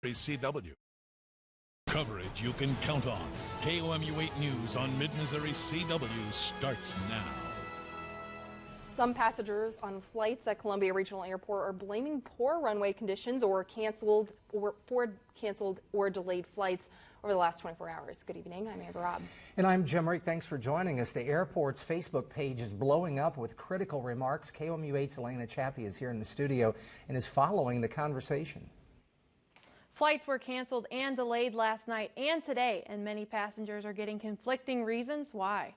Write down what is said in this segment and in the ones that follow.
CW. Coverage you can count on. KOMU 8 News on Mid-Missouri CW starts now. Some passengers on flights at Columbia Regional Airport are blaming poor runway conditions or canceled or delayed flights over the last 24 hours. Good evening. I'm Amber Robb. And I'm Jim Rick. Thanks for joining us. The airport's Facebook page is blowing up with critical remarks. KOMU 8's Elena Chappie is here in the studio and is following the conversation. Flights were canceled and delayed last night and today, and many passengers are getting conflicting reasons why.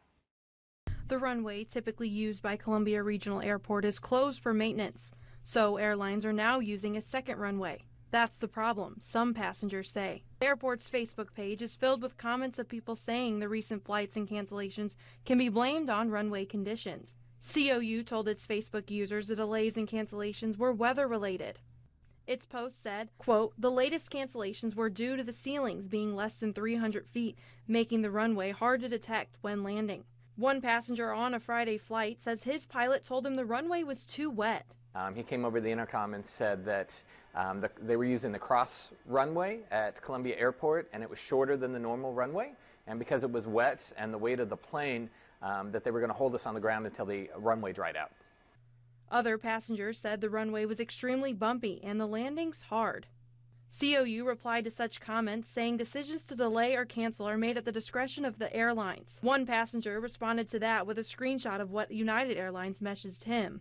The runway typically used by Columbia Regional Airport is closed for maintenance, so airlines are now using a second runway. That's the problem, some passengers say. The airport's Facebook page is filled with comments of people saying the recent flights and cancellations can be blamed on runway conditions. COU told its Facebook users the delays and cancellations were weather-related. Its post said, quote, "The latest cancellations were due to the ceilings being less than 300 feet, making the runway hard to detect when landing." One passenger on a Friday flight says his pilot told him the runway was too wet. He came over the intercom and said that they were using the cross runway at Columbia Airport, and it was shorter than the normal runway. And because it was wet and the weight of the plane, that they were going to hold us on the ground until the runway dried out. Other passengers said the runway was extremely bumpy and the landings hard. COU replied to such comments saying decisions to delay or cancel are made at the discretion of the airlines. One passenger responded to that with a screenshot of what United Airlines messaged him.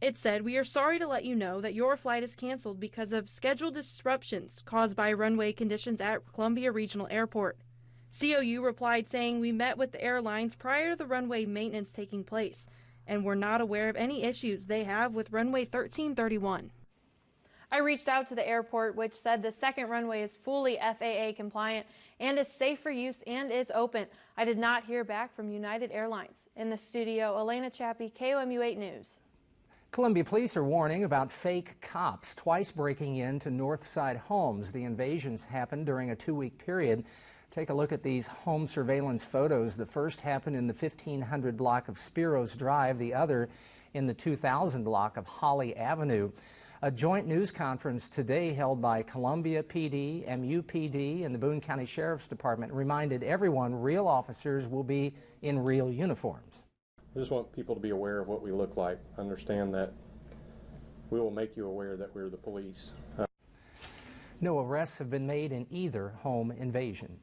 It said, "We are sorry to let you know that your flight is canceled because of scheduled disruptions caused by runway conditions at Columbia Regional Airport." COU replied saying, "We met with the airlines prior to the runway maintenance taking place, and we're not aware of any issues they have with runway 1331. I reached out to the airport, which said the second runway is fully FAA compliant and is safe for use and is open. I did not hear back from United Airlines. In the studio, Elena Chappie, KOMU 8 News. Columbia police are warning about fake cops twice breaking into Northside homes. The invasions happened during a 2-week period. Take a look at these home surveillance photos. The first happened in the 1500 block of Spiros Drive, the other in the 2000 block of Holly Avenue. A joint news conference today held by Columbia PD, MUPD, and the Boone County Sheriff's Department reminded everyone real officers will be in real uniforms. I just want people to be aware of what we look like. Understand that we will make you aware that we're the police. No arrests have been made in either home invasion.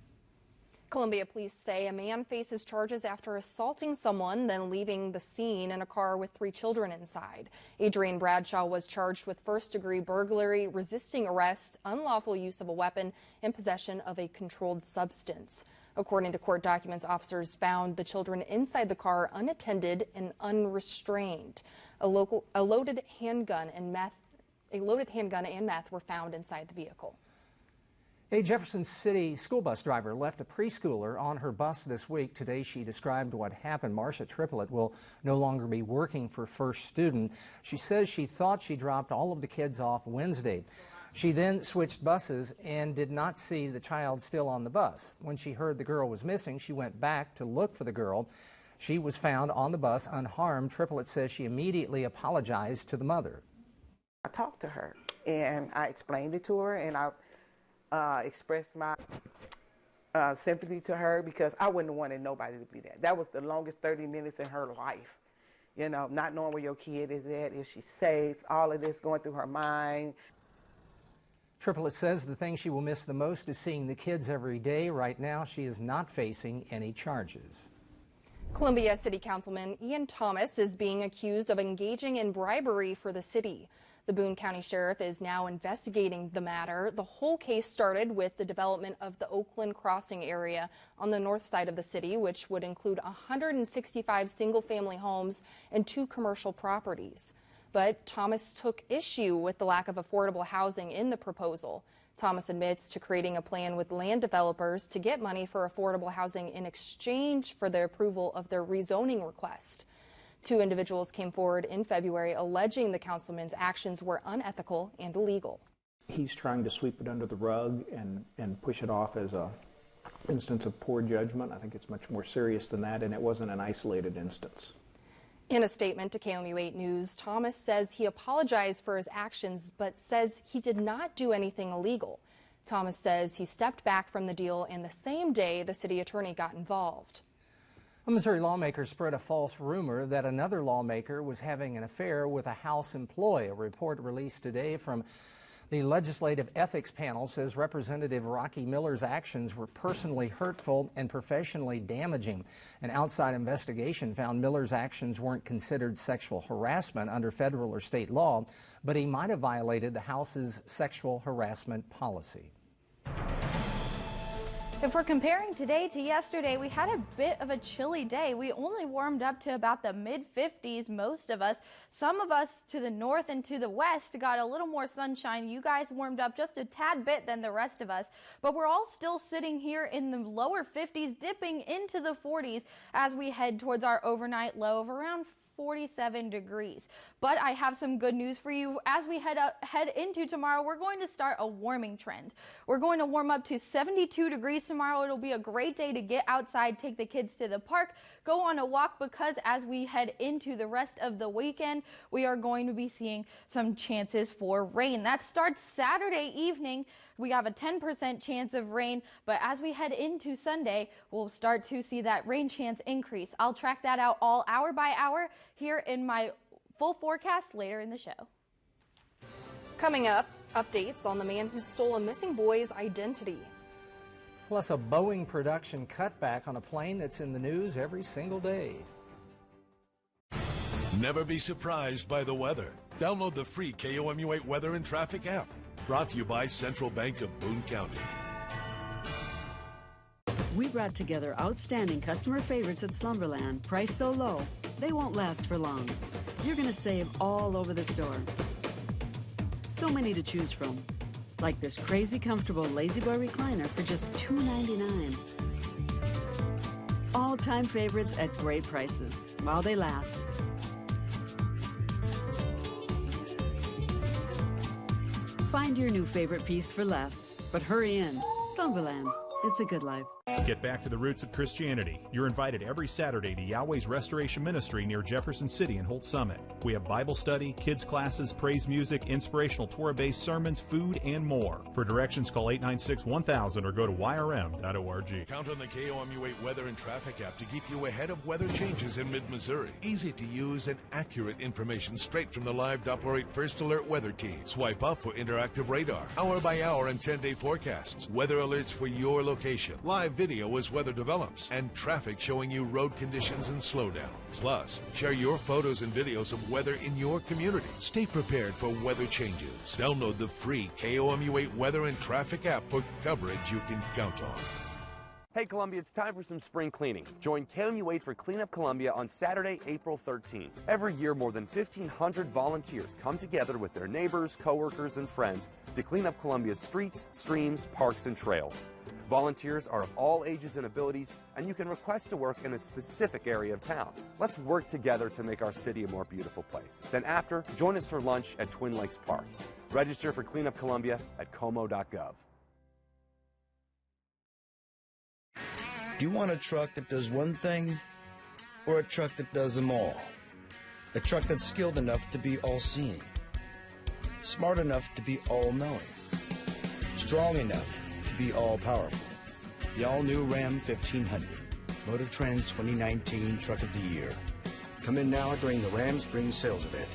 Columbia police say a man faces charges after assaulting someone, then leaving the scene in a car with 3 children inside. Adrian Bradshaw was charged with first-degree burglary, resisting arrest, unlawful use of a weapon, and possession of a controlled substance. According to court documents, officers found the children inside the car unattended and unrestrained. A loaded handgun and meth were found inside the vehicle. A Jefferson City school bus driver left a preschooler on her bus this week. Today she described what happened. Marcia Triplett will no longer be working for First Student. She says she thought she dropped all of the kids off Wednesday. She then switched buses and did not see the child still on the bus. When she heard the girl was missing, she went back to look for the girl. She was found on the bus unharmed. Triplett says she immediately apologized to the mother. I talked to her and I explained it to her, and I expressed my sympathy to her because I wouldn't have wanted nobody to be there. That was the longest 30 minutes in her life. You know, not knowing where your kid is at, is she safe, all of this going through her mind. Triplett says the thing she will miss the most is seeing the kids every day. Right now, she is not facing any charges. Columbia City Councilman Ian Thomas is being accused of engaging in bribery for the city. The Boone County Sheriff is now investigating the matter. The whole case started with the development of the Oakland Crossing area on the north side of the city, which would include 165 single-family homes and 2 commercial properties. But Thomas took issue with the lack of affordable housing in the proposal. Thomas admits to creating a plan with land developers to get money for affordable housing in exchange for the approval of their rezoning request. 2 individuals came forward in February alleging the councilman's actions were unethical and illegal. He's trying to sweep it under the rug and push it off as an instance of poor judgment. I think it's much more serious than that, and it wasn't an isolated instance. In a statement to KOMU 8 News, Thomas says he apologized for his actions, but says he did not do anything illegal. Thomas says he stepped back from the deal and the same day the city attorney got involved. A Missouri lawmaker spread a false rumor that another lawmaker was having an affair with a House employee. A report released today from the Legislative Ethics Panel says Representative Rocky Miller's actions were personally hurtful and professionally damaging. An outside investigation found Miller's actions weren't considered sexual harassment under federal or state law, but he might have violated the House's sexual harassment policy. If we're comparing today to yesterday, we had a bit of a chilly day. We only warmed up to about the mid-50s, most of us. Some of us to the north and to the west got a little more sunshine. You guys warmed up just a tad bit than the rest of us. But we're all still sitting here in the lower 50s, dipping into the 40s as we head towards our overnight low of around 47 degrees. But I have some good news for you. As we head into tomorrow, we're going to start a warming trend. We're going to warm up to 72 degrees tomorrow. It'll be a great day to get outside, take the kids to the park, go on a walk, because as we head into the rest of the weekend, we are going to be seeing some chances for rain. That starts Saturday evening. We have a 10% chance of rain, but as we head into Sunday, we'll start to see that rain chance increase. I'll track that out all hour by hour here in my full forecast later in the show. Coming up, updates on the man who stole a missing boy's identity. Plus a Boeing production cutback on a plane that's in the news every single day. Never be surprised by the weather. Download the free KOMU8 Weather and Traffic app. Brought to you by Central Bank of Boone County. We brought together outstanding customer favorites at Slumberland, priced so low, they won't last for long. You're going to save all over the store. So many to choose from, like this crazy comfortable La-Z-Boy recliner for just $2.99. All-time favorites at great prices, while they last. Find your new favorite piece for less, but hurry in. Slumberland, it's a good life. Get back to the roots of Christianity. You're invited every Saturday to Yahweh's Restoration Ministry near Jefferson City and Holt Summit. We have Bible study, kids classes, praise music, inspirational Torah-based sermons, food, and more. For directions, call 896-1000 or go to yrm.org. Count on the KOMU8 Weather and Traffic app to keep you ahead of weather changes in mid-Missouri. Easy to use and accurate information straight from the live Doppler 8 First Alert weather team. Swipe up for interactive radar, hour-by-hour and 10-day forecasts, weather alerts for your location, live video as weather develops, and traffic showing you road conditions and slowdowns. Plus, share your photos and videos of weather in your community. Stay prepared for weather changes. Download the free KOMU8 Weather and Traffic app for coverage you can count on. Hey Columbia, it's time for some spring cleaning. Join KOMU8 for Clean Up Columbia on Saturday, April 13th. Every year, more than 1,500 volunteers come together with their neighbors, coworkers, and friends to clean up Columbia's streets, streams, parks, and trails. Volunteers are of all ages and abilities, and you can request to work in a specific area of town. Let's work together to make our city a more beautiful place. Then after, join us for lunch at Twin Lakes Park. Register for Clean Up Columbia at como.gov. Do you want a truck that does one thing, or a truck that does them all? A truck that's skilled enough to be all-seeing, smart enough to be all-knowing, strong enough to be all-powerful. The all-new Ram 1500, Motor Trend's 2019 Truck of the Year. Come in now during the Ram Spring Sales Event.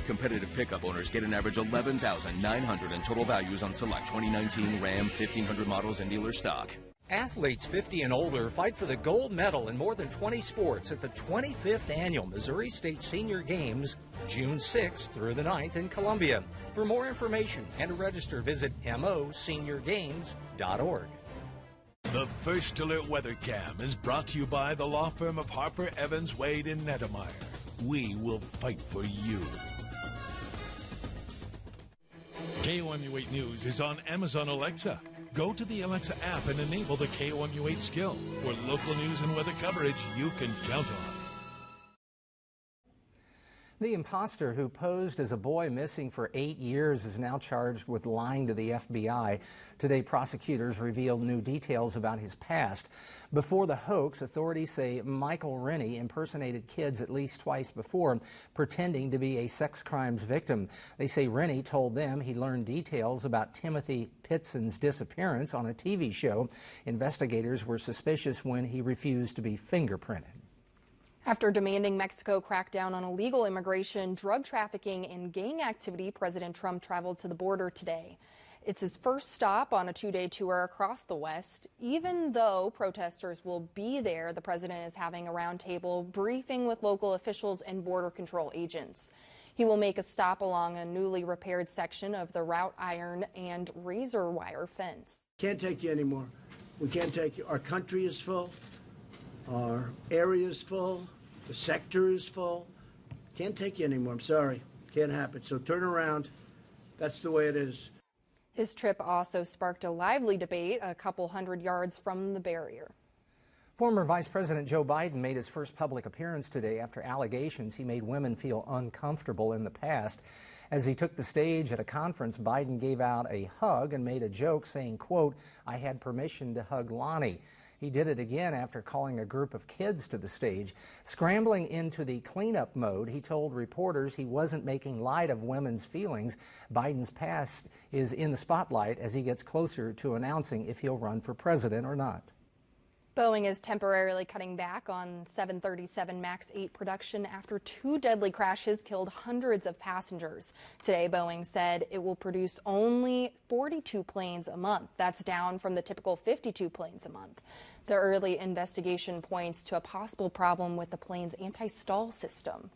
Competitive pickup owners get an average $11,900 in total values on select 2019 Ram 1500 models in dealer stock. Athletes 50 and older fight for the gold medal in more than 20 sports at the 25th Annual Missouri State Senior Games, June 6th through the 9th in Columbia. For more information and to register, visit moseniorgames.org. The First Alert Weather Cam is brought to you by the law firm of Harper, Evans, Wade, and Nettemeyer. We will fight for you. KOMU8 News is on Amazon Alexa. Go to the Alexa app and enable the KOMU8 skill for local news and weather coverage you can count on. The imposter who posed as a boy missing for 8 years is now charged with lying to the FBI. Today, prosecutors revealed new details about his past. Before the hoax, authorities say Michael Rennie impersonated kids at least twice before, pretending to be a sex crimes victim. They say Rennie told them he learned details about Timothy Pitson's disappearance on a TV show. Investigators were suspicious when he refused to be fingerprinted. After demanding Mexico crack down on illegal immigration, drug trafficking, and gang activity, President Trump traveled to the border today. It's his first stop on a two-day tour across the West. Even though protesters will be there, the president is having a roundtable briefing with local officials and border control agents. He will make a stop along a newly repaired section of the wrought iron and razor wire fence. Can't take you anymore. We can't take you. Our country is full. Our area is full. The sector is full. Can't take you anymore. I'm sorry. Can't happen. So turn around. That's the way it is. His trip also sparked a lively debate a couple hundred yards from the barrier. Former Vice President Joe Biden made his first public appearance today after allegations he made women feel uncomfortable in the past. As he took the stage at a conference, Biden gave out a hug and made a joke saying, quote, "I had permission to hug Lonnie." He did it again after calling a group of kids to the stage. Scrambling into the cleanup mode, he told reporters he wasn't making light of women's feelings. Biden's past is in the spotlight as he gets closer to announcing if he'll run for president or not. Boeing is temporarily cutting back on 737 MAX 8 production after two deadly crashes killed hundreds of passengers. Today, Boeing said it will produce only 42 planes a month. That's down from the typical 52 planes a month. The early investigation points to a possible problem with the plane's anti-stall system.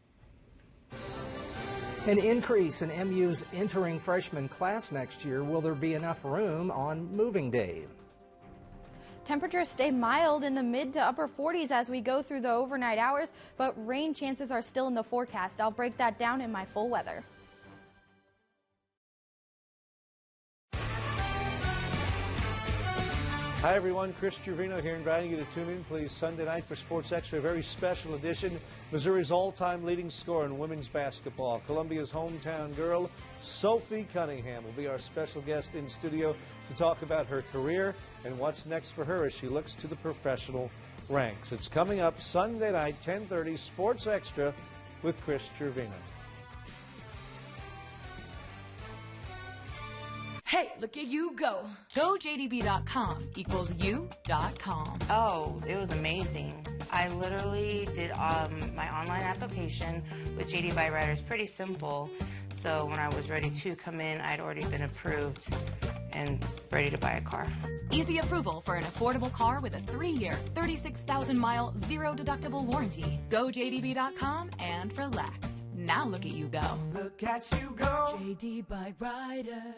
An increase in MU's entering freshman class next year. Will there be enough room on moving day? Temperatures stay mild in the mid to upper 40s as we go through the overnight hours, but rain chances are still in the forecast. I'll break that down in my full weather. Hi everyone, Chris Trevino here, inviting you to tune in, please, Sunday night for Sports Extra, a very special edition. Missouri's all-time leading scorer in women's basketball, Columbia's hometown girl, Sophie Cunningham, will be our special guest in studio to talk about her career and what's next for her as she looks to the professional ranks. It's coming up Sunday night, 10:30, Sports Extra with Chris Trevino. Hey, look at you go. GoJDB.com equals you.com. Oh, it was amazing. I literally did my online application with JD Bywriters, pretty simple. So when I was ready to come in, I'd already been approved and ready to buy a car. Easy approval for an affordable car with a 3-year, 36,000-mile, zero-deductible warranty. GoJDB.com and relax. Now look at you go. Look at you go. JD Bywriters.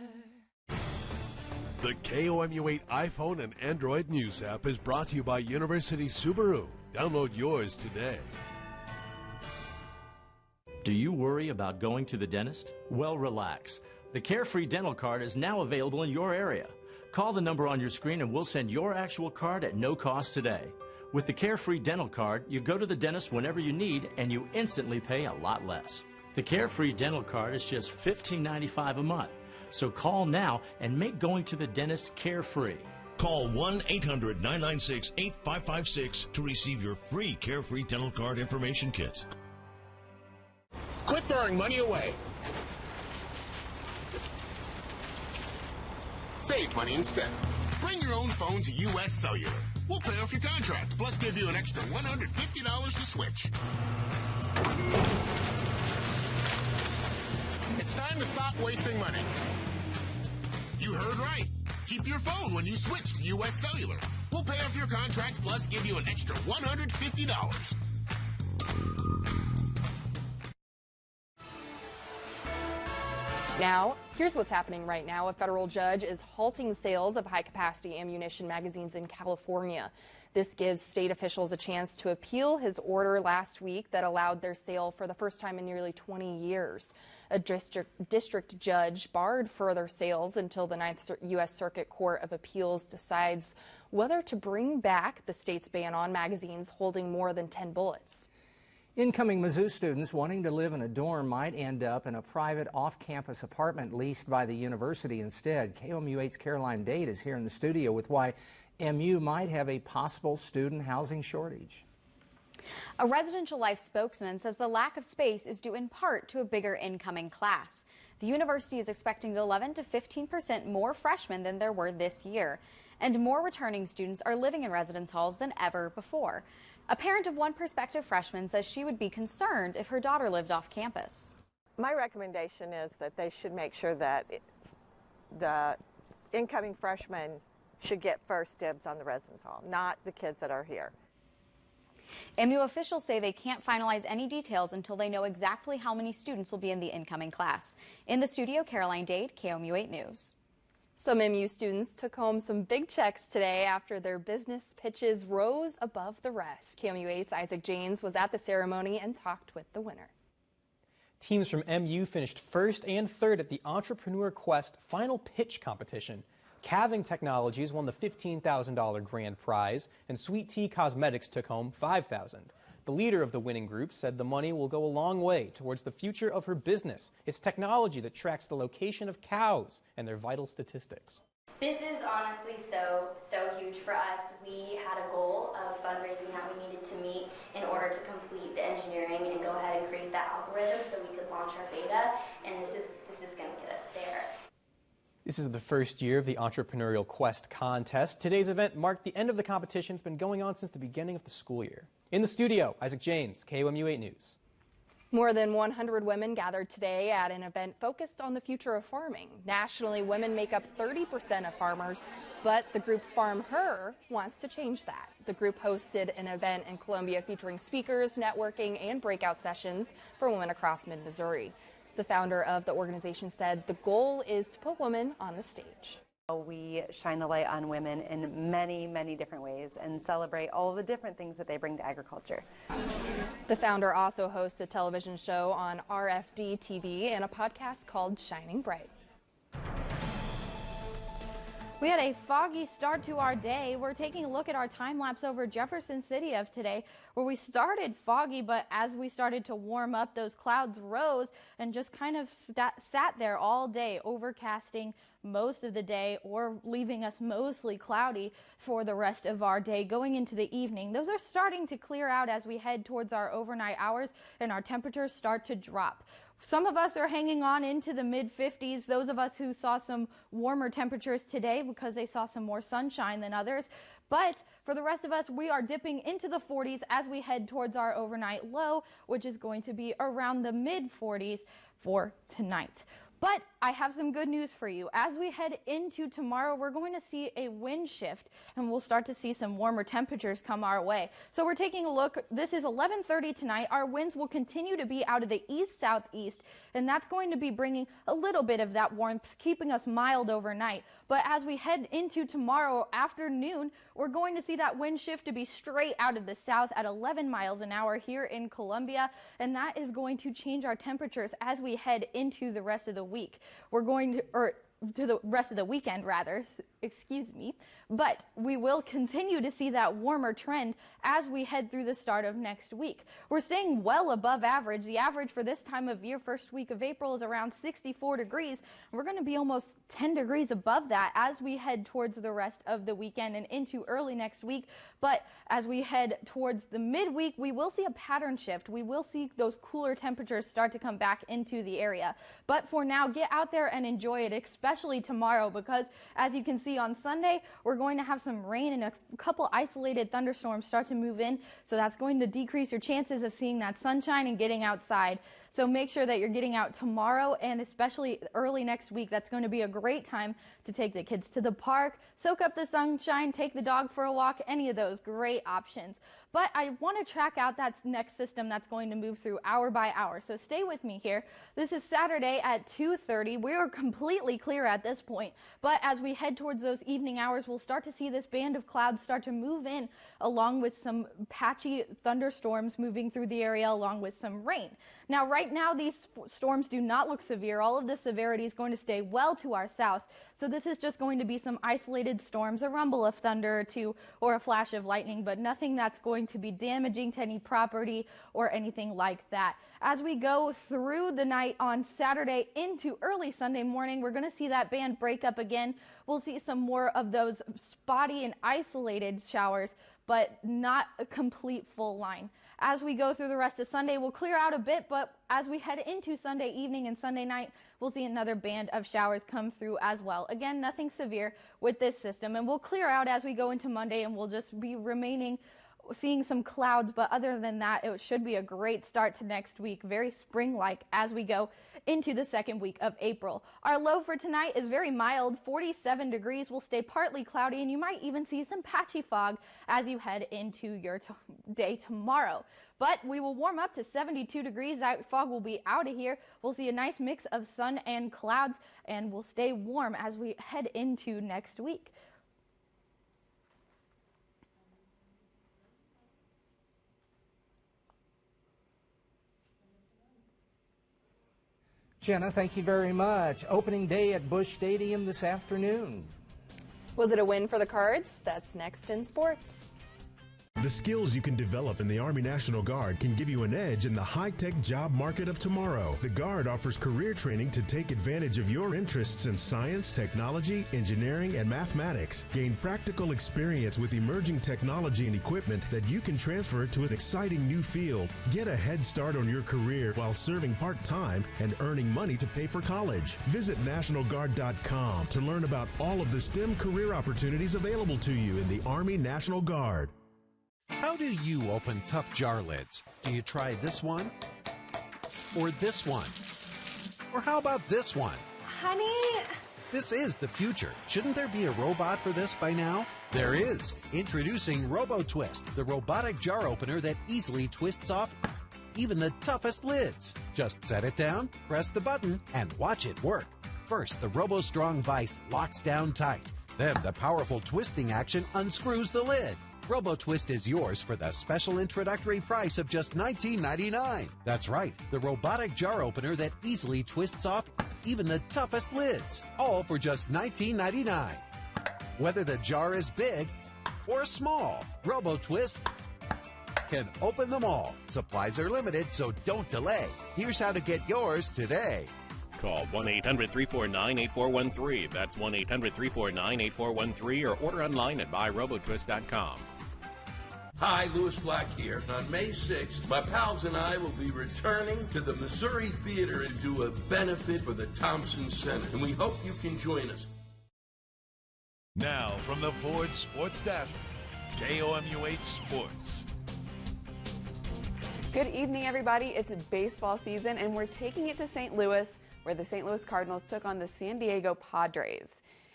The KOMU8 iPhone and Android News app is brought to you by University Subaru. Download yours today. Do you worry about going to the dentist? Well, relax. The Carefree Dental Card is now available in your area. Call the number on your screen and we'll send your actual card at no cost today. With the Carefree Dental Card, you go to the dentist whenever you need and you instantly pay a lot less. The Carefree Dental Card is just $15.95 a month. So call now and make going to the dentist carefree. Call 1-800-996-8556 to receive your free Carefree Dental Card information kits. Quit throwing money away. Save money instead. Bring your own phone to U.S. Cellular. We'll pay off your contract, plus give you an extra $150 to switch. It's time to stop wasting money. You heard right. Keep your phone when you switch to U.S. Cellular. We'll pay off your contract, plus give you an extra $150. Now, here's what's happening right now. A federal judge is halting sales of high-capacity ammunition magazines in California. This gives state officials a chance to appeal his order last week that allowed their sale for the first time in nearly 20 years. A district judge barred further sales until the Ninth U.S. Circuit Court of Appeals decides whether to bring back the state's ban on magazines holding more than 10 bullets. Incoming Mizzou students wanting to live in a dorm might end up in a private off-campus apartment leased by the university instead. KOMU8's Caroline Dade is here in the studio with why MU might have a possible student housing shortage. A Residential Life spokesman says the lack of space is due in part to a bigger incoming class. The university is expecting 11 to 15% more freshmen than there were this year, and more returning students are living in residence halls than ever before. A parent of one prospective freshman says she would be concerned if her daughter lived off campus. My recommendation is that they should make sure that the incoming freshmen should get first dibs on the residence hall, not the kids that are here. MU officials say they can't finalize any details until they know exactly how many students will be in the incoming class. In the studio, Caroline Dade, KOMU8 News. Some MU students took home some big checks today after their business pitches rose above the rest. KOMU8's Isaac James was at the ceremony and talked with the winner. Teams from MU finished first and third at the Entrepreneur Quest Final Pitch competition. Calving Technologies won the $15,000 grand prize, and Sweet Tea Cosmetics took home $5,000. The leader of the winning group said the money will go a long way towards the future of her business. It's technology that tracks the location of cows and their vital statistics. This is honestly so huge for us. We had a goal of fundraising that we needed to meet in order to complete the engineering and go ahead and create that algorithm so we could launch our beta, and this is going to get us there. This is the first year of the Entrepreneurial Quest contest. Today's event marked the end of the competition. It's been going on since the beginning of the school year. In the studio, Isaac James, KOMU8 News. More than 100 women gathered today at an event focused on the future of farming. Nationally, women make up 30% of farmers, but the group Farm Her wants to change that. The group hosted an event in Columbia featuring speakers, networking, and breakout sessions for women across mid-Missouri. The founder of the organization said the goal is to put women on the stage. We shine a light on women in many, many different ways and celebrate all the different things that they bring to agriculture. The founder also hosts a television show on RFD TV and a podcast called Shining Bright. We had a foggy start to our day. We're taking a look at our time lapse over Jefferson City of today, where we started foggy, but as we started to warm up, those clouds rose and just kind of sat there all day, overcasting most of the day or leaving us mostly cloudy for the rest of our day. Going into the evening, those are starting to clear out as we head towards our overnight hours and our temperatures start to drop. Some of us are hanging on into the mid-50s, those of us who saw some warmer temperatures today because they saw some more sunshine than others. But for the rest of us, we are dipping into the 40s as we head towards our overnight low, which is going to be around the mid-40s for tonight. But I have some good news for you. As we head into tomorrow, we're going to see a wind shift and we'll start to see some warmer temperatures come our way. So we're taking a look. This is 11:30 tonight. Our winds will continue to be out of the east-southeast, and that's going to be bringing a little bit of that warmth, keeping us mild overnight. But as we head into tomorrow afternoon, we're going to see that wind shift to be straight out of the south at 11 miles an hour here in Columbia, and that is going to change our temperatures as we head into the rest of the week. We're going to, to the rest of the weekend rather, excuse me, but we will continue to see that warmer trend as we head through the start of next week. We're staying well above average. The average for this time of year, first week of April, is around 64 degrees. We're going to be almost 10 degrees above that as we head towards the rest of the weekend and into early next week. But as we head towards the midweek, we will see a pattern shift. We will see those cooler temperatures start to come back into the area. But for now, get out there and enjoy it, especially tomorrow, because as you can see on Sunday, we're going to have some rain and a couple isolated thunderstorms start to move in. So that's going to decrease your chances of seeing that sunshine and getting outside. So make sure that you're getting out tomorrow and especially early next week. That's going to be a great time to take the kids to the park, soak up the sunshine, take the dog for a walk, any of those great options. But I want to track out that next system that's going to move through hour by hour. So stay with me here. This is Saturday at 2:30. We are completely clear at this point. But as we head towards those evening hours, we'll start to see this band of clouds start to move in along with some patchy thunderstorms moving through the area along with some rain. Now, right now, these storms do not look severe. All of the severity is going to stay well to our south. So this is just going to be some isolated storms, a rumble of thunder or two, or a flash of lightning, but nothing that's going to be damaging to any property or anything like that. As we go through the night on Saturday into early Sunday morning, we're going to see that band break up again. We'll see some more of those spotty and isolated showers, but not a complete full line. As we go through the rest of Sunday, we'll clear out a bit, but as we head into Sunday evening and Sunday night, we'll see another band of showers come through as well. Again, nothing severe with this system, and we'll clear out as we go into Monday, and we'll just be seeing some clouds, but other than that, it should be a great start to next week, very spring-like as we go into the second week of April. Our low for tonight is very mild, 47 degrees, will stay partly cloudy, and you might even see some patchy fog as you head into your day tomorrow. But we will warm up to 72 degrees. That fog will be out of here. We'll see a nice mix of sun and clouds, and we'll stay warm as we head into next week. Jenna, thank you very much. Opening day at Busch Stadium this afternoon. Was it a win for the Cards? That's next in sports. The skills you can develop in the Army National Guard can give you an edge in the high-tech job market of tomorrow. The Guard offers career training to take advantage of your interests in science, technology, engineering, and mathematics. Gain practical experience with emerging technology and equipment that you can transfer to an exciting new field. Get a head start on your career while serving part-time and earning money to pay for college. Visit NationalGuard.com to learn about all of the STEM career opportunities available to you in the Army National Guard. How do you open tough jar lids? Do you try this one? Or this one? Or how about this one? Honey? This is the future. Shouldn't there be a robot for this by now? There is. Introducing RoboTwist, the robotic jar opener that easily twists off even the toughest lids. Just set it down, press the button, and watch it work. First, the RoboStrong vise locks down tight. Then the powerful twisting action unscrews the lid. RoboTwist is yours for the special introductory price of just $19.99. That's right, the robotic jar opener that easily twists off even the toughest lids, all for just $19.99. Whether the jar is big or small, RoboTwist can open them all. Supplies are limited, so don't delay. Here's how to get yours today. Call 1-800-349-8413. That's 1-800-349-8413, or order online at buyrobotwist.com. Hi, Louis Black here. On May 6th, my pals and I will be returning to the Missouri Theater and do a benefit for the Thompson Center, and we hope you can join us. Now, from the Ford Sports Desk, KOMU8 Sports. Good evening, everybody. It's baseball season, and we're taking it to St. Louis, where the St. Louis Cardinals took on the San Diego Padres.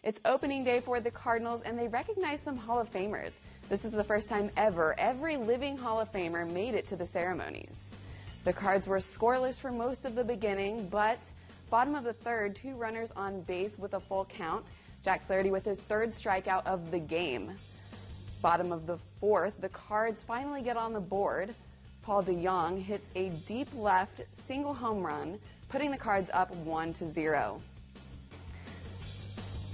It's opening day for the Cardinals, and they recognize some Hall of Famers. This is the first time ever every living Hall of Famer made it to the ceremonies. The Cards were scoreless for most of the beginning, but bottom of the third, 2 runners on base with a full count. Jack Flaherty with his 3rd strikeout of the game. Bottom of the 4th, the Cards finally get on the board. Paul DeJong hits a deep left single home run, putting the Cards up 1-0.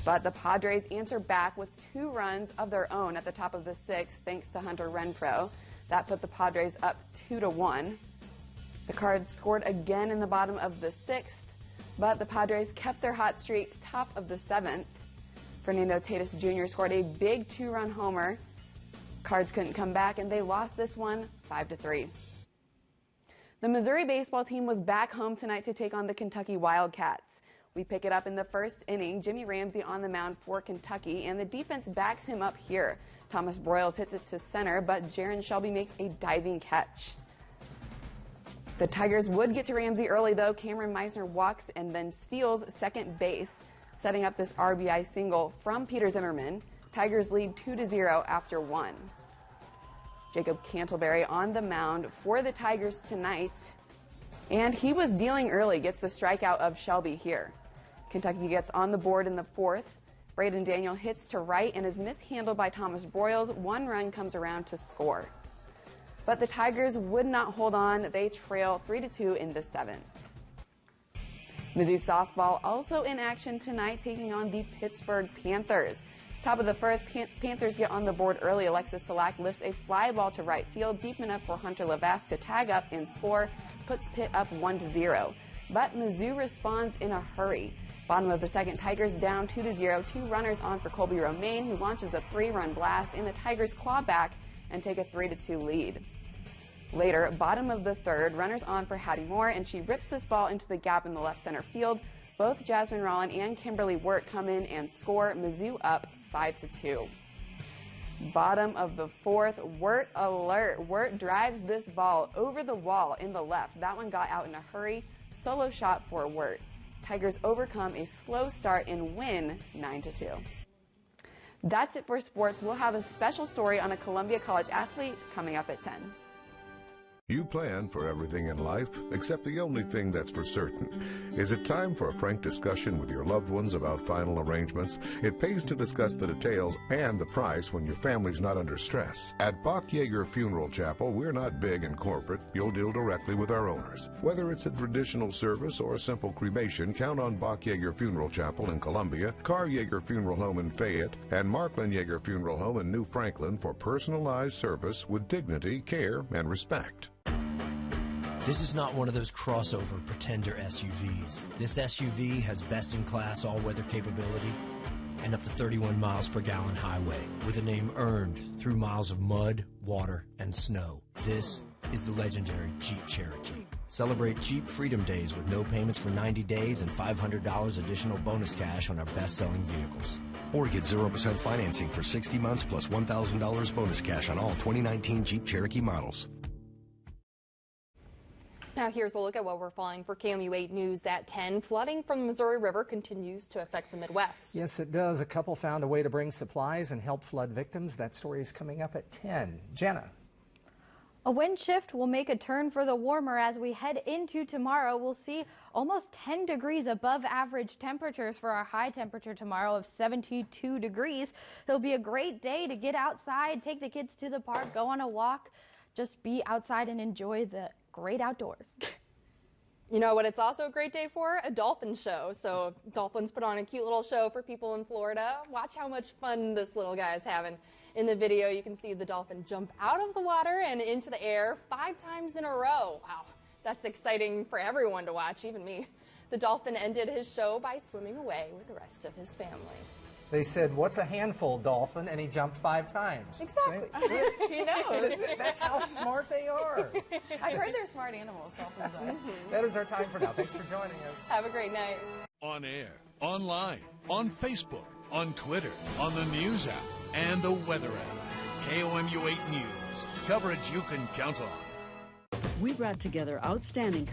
But the Padres answer back with 2 runs of their own at the top of the 6th, thanks to Hunter Renfroe. That put the Padres up 2-1. The Cards scored again in the bottom of the 6th, but the Padres kept their hot streak top of the 7th. Fernando Tatis Jr. scored a big 2-run homer. Cards couldn't come back, and they lost this one 5-3. The Missouri baseball team was back home tonight to take on the Kentucky Wildcats. We pick it up in the first inning. Jimmy Ramsey on the mound for Kentucky, and the defense backs him up here. Thomas Broyles hits it to center, but Jaron Shelby makes a diving catch. The Tigers would get to Ramsey early, though. Cameron Meisner walks and then steals second base, setting up this RBI single from Peter Zimmerman. Tigers lead 2-0 after 1. Jacob Cantleberry on the mound for the Tigers tonight, and he was dealing early, gets the strikeout of Shelby here. Kentucky gets on the board in the 4th. Braden Daniel hits to right and is mishandled by Thomas Broyles. 1 run comes around to score. but the Tigers would not hold on. They trail 3-2 in the 7th. Mizzou softball also in action tonight, taking on the Pittsburgh Panthers. Top of the first, Panthers get on the board early. Alexis Solak lifts a fly ball to right field, deep enough for Hunter Lavasse to tag up and score, puts Pitt up 1-0. But Mizzou responds in a hurry. Bottom of the second, Tigers down 2-0. 2 runners on for Colby Romaine, who launches a 3-run blast, and the Tigers claw back and take a 3-2 lead. Later, bottom of the third, runners on for Hattie Moore, and she rips this ball into the gap in the left center field. Both Jasmine Rollin and Kimberly Wirt come in and score, Mizzou up 5-2. Bottom of the fourth, Wirt alert. Wirt drives this ball over the wall in the left. That one got out in a hurry. Solo shot for Wirt. Tigers overcome a slow start and win 9-2. That's it for sports. We'll have a special story on a Columbia College athlete coming up at 10. You plan for everything in life, except the only thing that's for certain. Is it time for a frank discussion with your loved ones about final arrangements? It pays to discuss the details and the price when your family's not under stress. At Bach-Yeager Funeral Chapel, we're not big and corporate. You'll deal directly with our owners. Whether it's a traditional service or a simple cremation, count on Bach-Yeager Funeral Chapel in Columbia, Carr Yeager Funeral Home in Fayette, and Marklin Yeager Funeral Home in New Franklin for personalized service with dignity, care, and respect. This is not one of those crossover pretender SUVs. This SUV has best-in-class all-weather capability and up to 31 miles per gallon highway, with a name earned through miles of mud, water, and snow. This is the legendary Jeep Cherokee. Celebrate Jeep Freedom Days with no payments for 90 days and $500 additional bonus cash on our best-selling vehicles. Or get 0% financing for 60 months plus $1,000 bonus cash on all 2019 Jeep Cherokee models. Now here's a look at what we're following for KOMU 8 News at 10. Flooding from the Missouri River continues to affect the Midwest. Yes, it does. A couple found a way to bring supplies and help flood victims. That story is coming up at 10. Jenna. A wind shift will make a turn for the warmer as we head into tomorrow. We'll see almost 10 degrees above average temperatures for our high temperature tomorrow of 72 degrees. It'll be a great day to get outside, take the kids to the park, go on a walk, just be outside and enjoy the great outdoors. You know what it's also a great day for? A dolphin show. So dolphins put on a cute little show for people in Florida. Watch how much fun this little guy is having. In the video, you can see the dolphin jump out of the water and into the air 5 times in a row. Wow, that's exciting for everyone to watch, even me. The dolphin ended his show by swimming away with the rest of his family. They said, "What's a handful, dolphin?" And he jumped 5 times. Exactly. He knows. That's how smart they are. I've heard they're smart animals, dolphins are. That is our time for now. Thanks for joining us. Have a great night. On air, online, on Facebook, on Twitter, on the news app, and the weather app. KOMU 8 News. Coverage you can count on. We brought together outstanding